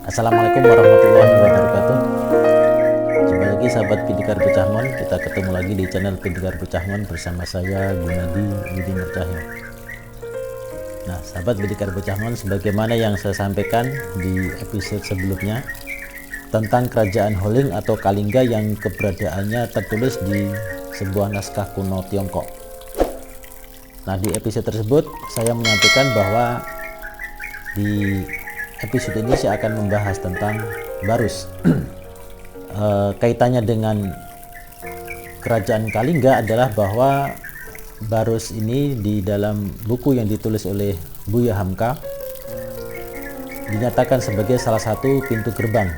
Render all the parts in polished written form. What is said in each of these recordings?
Assalamualaikum warahmatullahi wabarakatuh. Jumpa lagi sahabat Pindikar Pecahmon. Kita ketemu lagi di channel Pindikar Pecahmon bersama saya Gunadi Widi Nurcahyo. Nah sahabat Pindikar Pecahmon, sebagaimana yang saya sampaikan di episode sebelumnya tentang kerajaan Holeng atau Kalingga yang keberadaannya tertulis di sebuah naskah kuno Tiongkok. Nah di episode tersebut saya menyampaikan bahwa di episode ini saya akan membahas tentang Barus. Kaitannya dengan kerajaan Kalingga adalah bahwa Barus ini di dalam buku yang ditulis oleh Buya Hamka dinyatakan sebagai salah satu pintu gerbang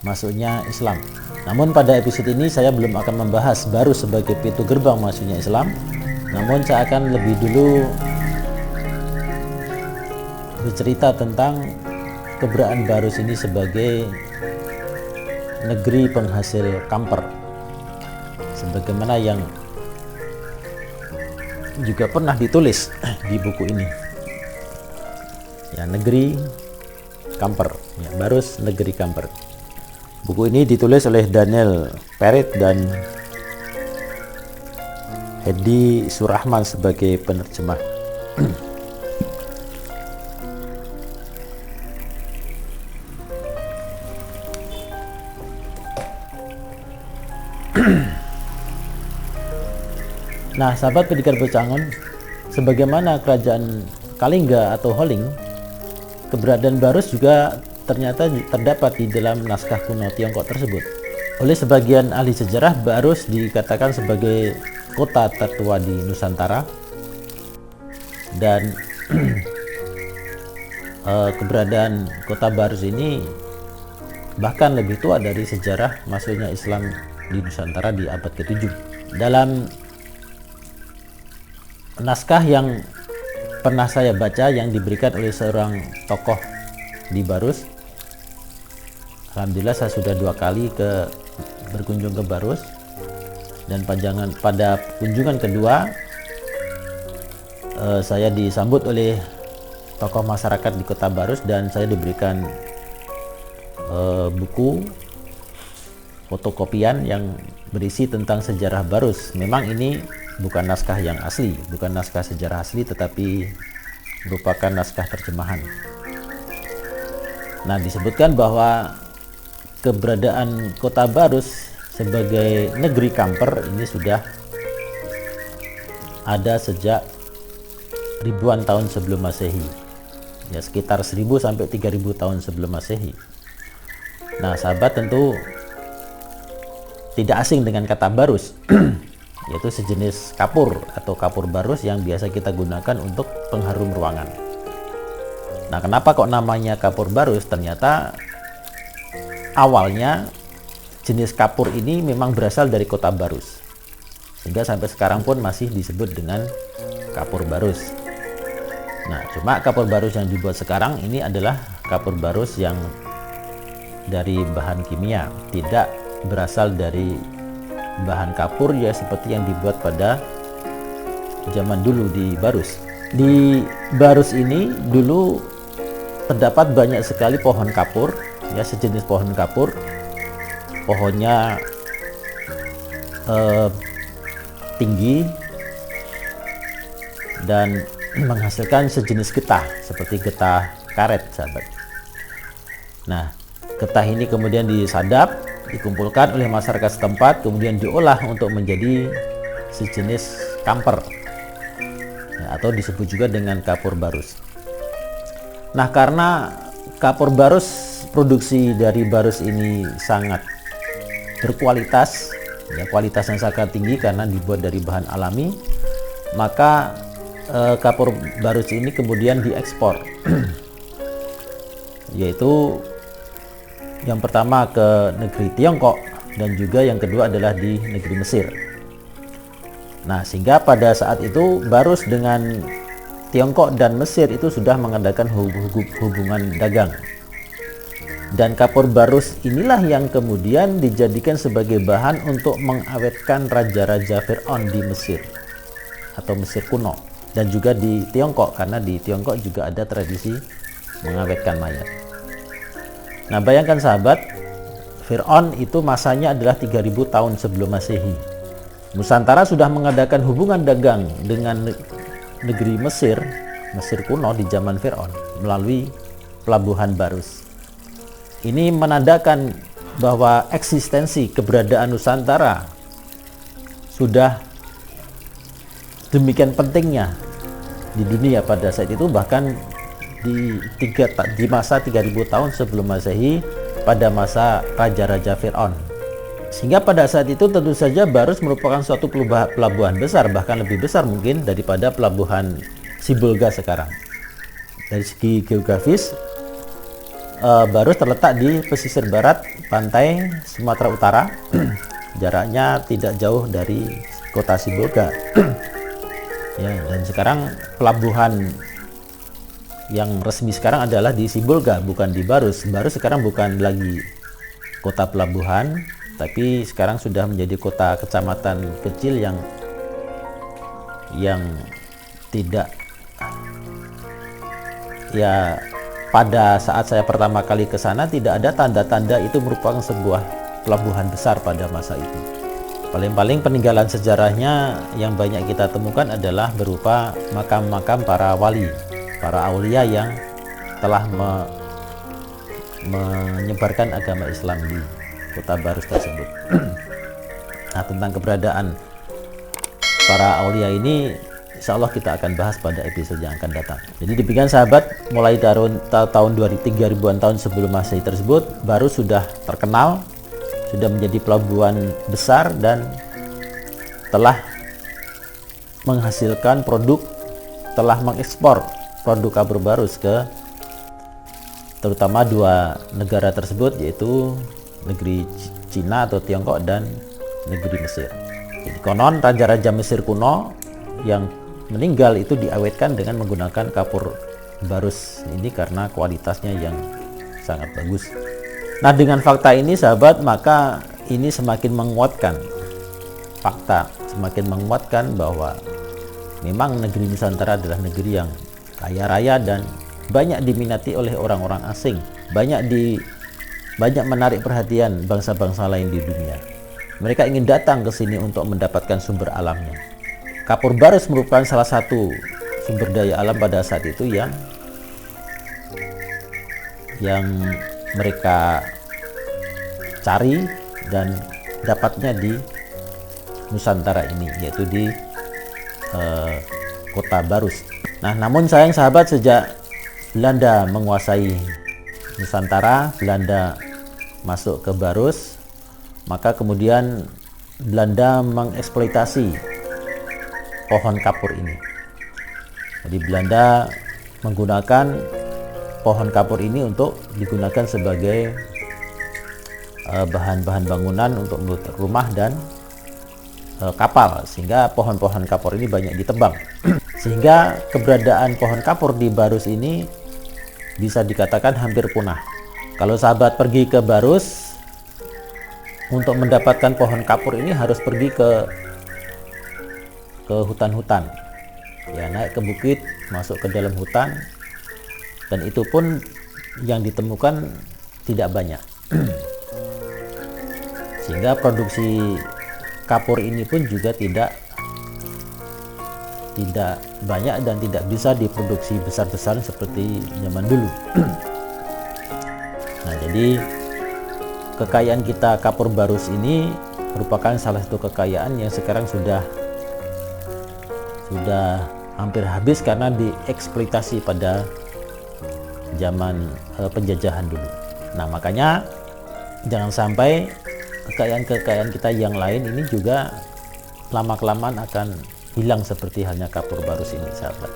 masuknya Islam. Namun pada episode ini saya belum akan membahas Barus sebagai pintu gerbang masuknya Islam, namun saya akan lebih dulu bercerita tentang keberadaan Barus ini sebagai negeri penghasil kamper, sebagaimana yang juga pernah ditulis di buku ini, ya, negeri kamper, ya, Barus negeri kamper. Buku ini ditulis oleh Daniel Perit dan Hedi Surahman sebagai penerjemah. Nah, sahabat Pindikar Pecahmon, sebagaimana kerajaan Kalingga atau Holeng, keberadaan Barus juga ternyata terdapat di dalam naskah kuno Tiongkok tersebut. Oleh sebagian ahli sejarah, Barus dikatakan sebagai kota tertua di Nusantara, dan keberadaan kota Barus ini bahkan lebih tua dari sejarah masuknya Islam di Nusantara di abad ke-7. Dalam naskah yang pernah saya baca yang diberikan oleh seorang tokoh di Barus, alhamdulillah saya sudah 2 kali berkunjung ke Barus, dan pada kunjungan kedua saya disambut oleh tokoh masyarakat di kota Barus dan saya diberikan buku fotokopian yang berisi tentang sejarah Barus. Memang ini bukan naskah yang asli, bukan naskah sejarah asli, tetapi merupakan naskah terjemahan. Nah, disebutkan bahwa keberadaan kota Barus sebagai negeri kamper ini sudah ada sejak ribuan tahun sebelum Masehi, ya, sekitar 1000 sampai 3000 tahun sebelum Masehi. Nah, sahabat tentu tidak asing dengan kata Barus, yaitu sejenis kapur atau kapur Barus yang biasa kita gunakan untuk pengharum ruangan. Nah, kenapa kok namanya kapur Barus? Ternyata awalnya jenis kapur ini memang berasal dari kota Barus, sehingga sampai sekarang pun masih disebut dengan kapur Barus. Nah, cuma kapur Barus yang dibuat sekarang ini adalah kapur Barus yang dari bahan kimia, tidak berasal dari bahan kapur ya seperti yang dibuat pada zaman dulu di Barus. Di Barus ini dulu terdapat banyak sekali pohon kapur, ya, sejenis pohon kapur. Pohonnya tinggi dan menghasilkan sejenis getah seperti getah karet, sahabat. Nah, getah ini kemudian disadap, dikumpulkan oleh masyarakat setempat, kemudian diolah untuk menjadi sejenis kamper, ya, atau disebut juga dengan kapur Barus. Nah, karena kapur Barus, produksi dari Barus ini sangat berkualitas, ya, kualitasnya sangat tinggi karena dibuat dari bahan alami. Maka kapur barus ini kemudian diekspor yaitu yang pertama ke negeri Tiongkok dan juga yang kedua adalah di negeri Mesir. Nah, sehingga pada saat itu barus dengan Tiongkok dan Mesir itu sudah mengadakan hubungan dagang. Dan kapur barus inilah yang kemudian dijadikan sebagai bahan untuk mengawetkan raja-raja Fir'aun di Mesir atau Mesir kuno, dan juga di Tiongkok, karena di Tiongkok juga ada tradisi mengawetkan mayat. Nah, bayangkan sahabat, Fir'aun itu masanya adalah 3000 tahun sebelum Masehi. Nusantara sudah mengadakan hubungan dagang dengan negeri Mesir kuno di zaman Fir'aun melalui pelabuhan Barus. Ini menandakan bahwa eksistensi keberadaan Nusantara sudah demikian pentingnya di dunia pada saat itu, bahkan di masa 3000 tahun sebelum Masehi, pada masa raja-raja Fir'aun. Sehingga pada saat itu tentu saja Barus merupakan suatu pelabuhan besar, bahkan lebih besar mungkin daripada pelabuhan Sibolga sekarang. Dari segi geografis, Barus terletak di pesisir barat pantai Sumatera Utara. Jaraknya tidak jauh dari kota Sibolga. Ya, dan sekarang pelabuhan yang resmi sekarang adalah di Sibolga, bukan di Barus. Barus sekarang bukan lagi kota pelabuhan, tapi sekarang sudah menjadi kota kecamatan kecil yang tidak, ya, pada saat saya pertama kali ke sana tidak ada tanda-tanda itu merupakan sebuah pelabuhan besar pada masa itu. Paling-paling peninggalan sejarahnya yang banyak kita temukan adalah berupa makam-makam para wali, para aulia yang telah menyebarkan agama Islam di kota Barus tersebut. Nah, tentang keberadaan para aulia ini insya Allah kita akan bahas pada episode yang akan datang. Jadi demikian sahabat, mulai tahun 3000-an tahun sebelum Masehi tersebut, Barus sudah terkenal, sudah menjadi pelabuhan besar dan telah menghasilkan produk, telah mengekspor produk kapur Barus ke terutama dua negara tersebut, yaitu negeri Cina atau Tiongkok dan negeri Mesir. Jadi konon raja-raja Mesir kuno yang meninggal itu diawetkan dengan menggunakan kapur Barus ini karena kualitasnya yang sangat bagus. Nah, dengan fakta ini sahabat, maka ini semakin menguatkan fakta, semakin menguatkan bahwa memang negeri Nusantara adalah negeri yang kaya raya dan banyak diminati oleh orang-orang asing, banyak menarik perhatian bangsa-bangsa lain di dunia. Mereka ingin datang ke sini untuk mendapatkan sumber alamnya. Kapur Barus merupakan salah satu sumber daya alam pada saat itu yang mereka cari dan dapatnya di Nusantara ini, yaitu di kota Barus. Nah, namun sayang sahabat, sejak Belanda menguasai Nusantara, Belanda masuk ke Barus, maka kemudian Belanda mengeksploitasi pohon kapur ini. Jadi Belanda menggunakan pohon kapur ini untuk digunakan sebagai bahan-bahan bangunan untuk membuat rumah dan kapal, sehingga pohon-pohon kapur ini banyak ditebang. Sehingga keberadaan pohon kapur di Barus ini bisa dikatakan hampir punah. Kalau sahabat pergi ke Barus untuk mendapatkan pohon kapur ini harus pergi ke hutan-hutan, ya, naik ke bukit, masuk ke dalam hutan, dan itu pun yang ditemukan tidak banyak. Sehingga produksi kapur ini pun juga tidak banyak dan tidak bisa diproduksi besar-besaran seperti zaman dulu. Nah, jadi kekayaan kita kapur Barus ini merupakan salah satu kekayaan yang sekarang sudah hampir habis karena dieksploitasi pada zaman penjajahan dulu. Nah, makanya jangan sampai kekayaan-kekayaan kita yang lain ini juga lama-kelamaan akan hilang seperti halnya kapur barus ini, sahabat.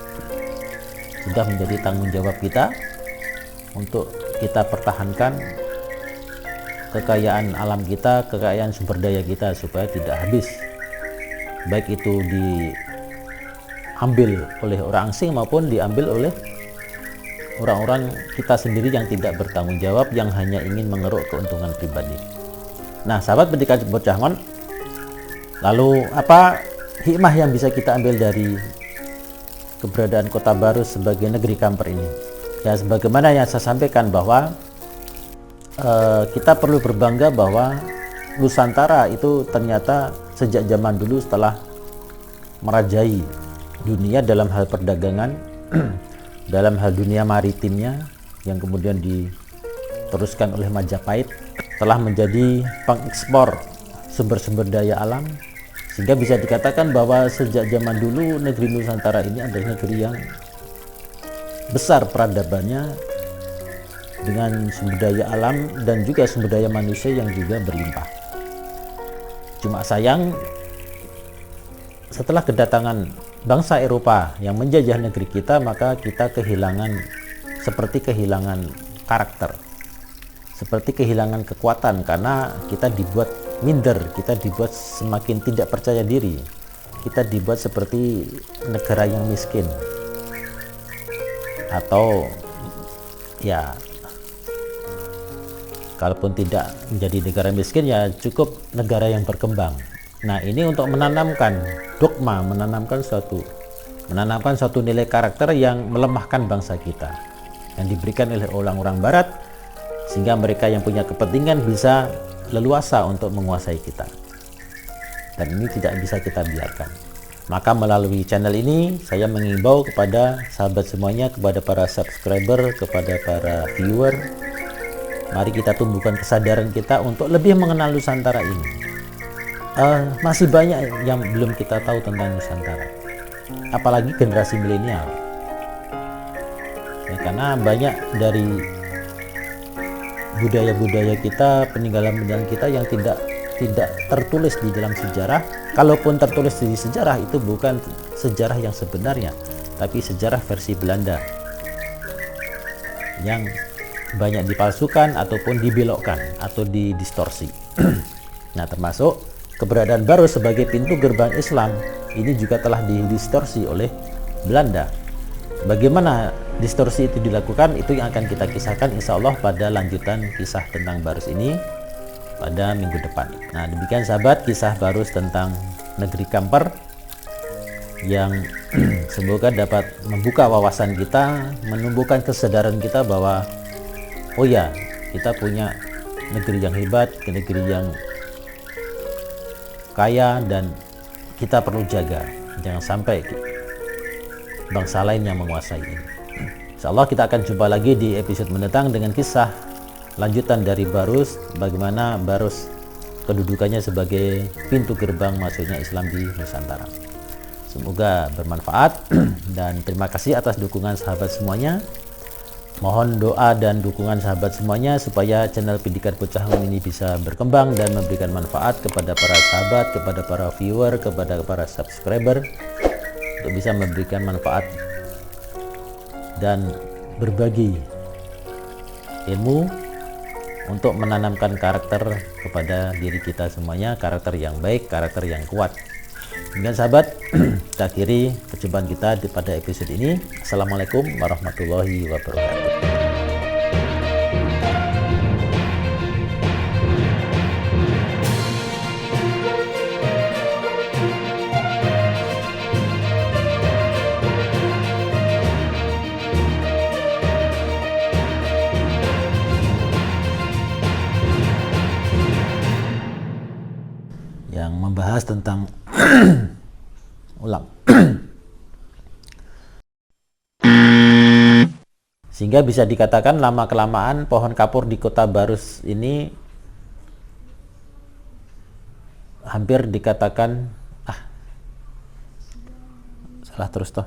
Sudah menjadi tanggung jawab kita untuk kita pertahankan kekayaan alam kita, kekayaan sumber daya kita supaya tidak habis, baik itu diambil oleh orang asing maupun diambil oleh orang-orang kita sendiri yang tidak bertanggung jawab, yang hanya ingin mengeruk keuntungan pribadi. Nah, sahabat Pendikar Bocahngon, lalu apa hikmah yang bisa kita ambil dari keberadaan Kota Barus sebagai negeri kamper ini? Ya, sebagaimana yang saya sampaikan bahwa kita perlu berbangga bahwa Nusantara itu ternyata sejak zaman dulu setelah merajai dunia dalam hal perdagangan, dalam hal dunia maritimnya yang kemudian diteruskan oleh Majapahit, telah menjadi pengekspor sumber-sumber daya alam, sehingga bisa dikatakan bahwa sejak zaman dulu negeri Nusantara ini adalah negeri yang besar peradabannya, dengan sumber daya alam dan juga sumber daya manusia yang juga berlimpah. Cuma sayang, setelah kedatangan bangsa Eropa yang menjajah negeri kita, maka kita seperti kehilangan karakter, seperti kehilangan kekuatan, karena kita dibuat minder, kita dibuat semakin tidak percaya diri, kita dibuat seperti negara yang miskin, atau ya kalaupun tidak menjadi negara miskin, ya cukup negara yang berkembang. Nah, ini untuk menanamkan dogma, menanamkan suatu nilai karakter yang melemahkan bangsa kita, yang diberikan oleh orang-orang barat, sehingga mereka yang punya kepentingan bisa leluasa untuk menguasai kita. Dan ini tidak bisa kita biarkan. Maka melalui channel ini saya mengimbau kepada sahabat semuanya, kepada para subscriber, kepada para viewer, mari kita tumbuhkan kesadaran kita untuk lebih mengenal Nusantara ini. Masih banyak yang belum kita tahu tentang Nusantara, apalagi generasi milenial. Ya, karena banyak dari budaya-budaya kita, peninggalan-peninggalan kita yang tidak tertulis di dalam sejarah. Kalaupun tertulis di sejarah, itu bukan sejarah yang sebenarnya, tapi sejarah versi Belanda yang banyak dipalsukan ataupun dibelokkan atau didistorsi. Nah, termasuk keberadaan Barus sebagai pintu gerbang Islam ini juga telah didistorsi oleh Belanda. Bagaimana distorsi itu dilakukan, itu yang akan kita kisahkan insya Allah pada lanjutan kisah tentang Barus ini pada minggu depan. Nah, demikian sahabat, kisah Barus tentang negeri kamper yang semoga dapat membuka wawasan kita, menumbuhkan kesadaran kita bahwa oh ya, kita punya negeri yang hebat, negeri yang kaya, dan kita perlu jaga jangan sampai bangsa lain yang menguasai ini. Insyaallah kita akan jumpa lagi di episode mendatang dengan kisah lanjutan dari Barus, bagaimana Barus kedudukannya sebagai pintu gerbang masuknya Islam di Nusantara. Semoga bermanfaat dan terima kasih atas dukungan sahabat semuanya. Mohon doa dan dukungan sahabat semuanya supaya channel Pendikar Bocahngon ini bisa berkembang dan memberikan manfaat kepada para sahabat, kepada para viewer, kepada para subscriber, untuk bisa memberikan manfaat dan berbagi ilmu untuk menanamkan karakter kepada diri kita semuanya, karakter yang baik, karakter yang kuat. Dengan sahabat, kita akhiri perjumpaan kita pada episode ini. Assalamualaikum warahmatullahi wabarakatuh. Yang membahas tentang ulang sehingga bisa dikatakan lama kelamaan pohon kapur di Kota Barus ini hampir dikatakan salah terus toh.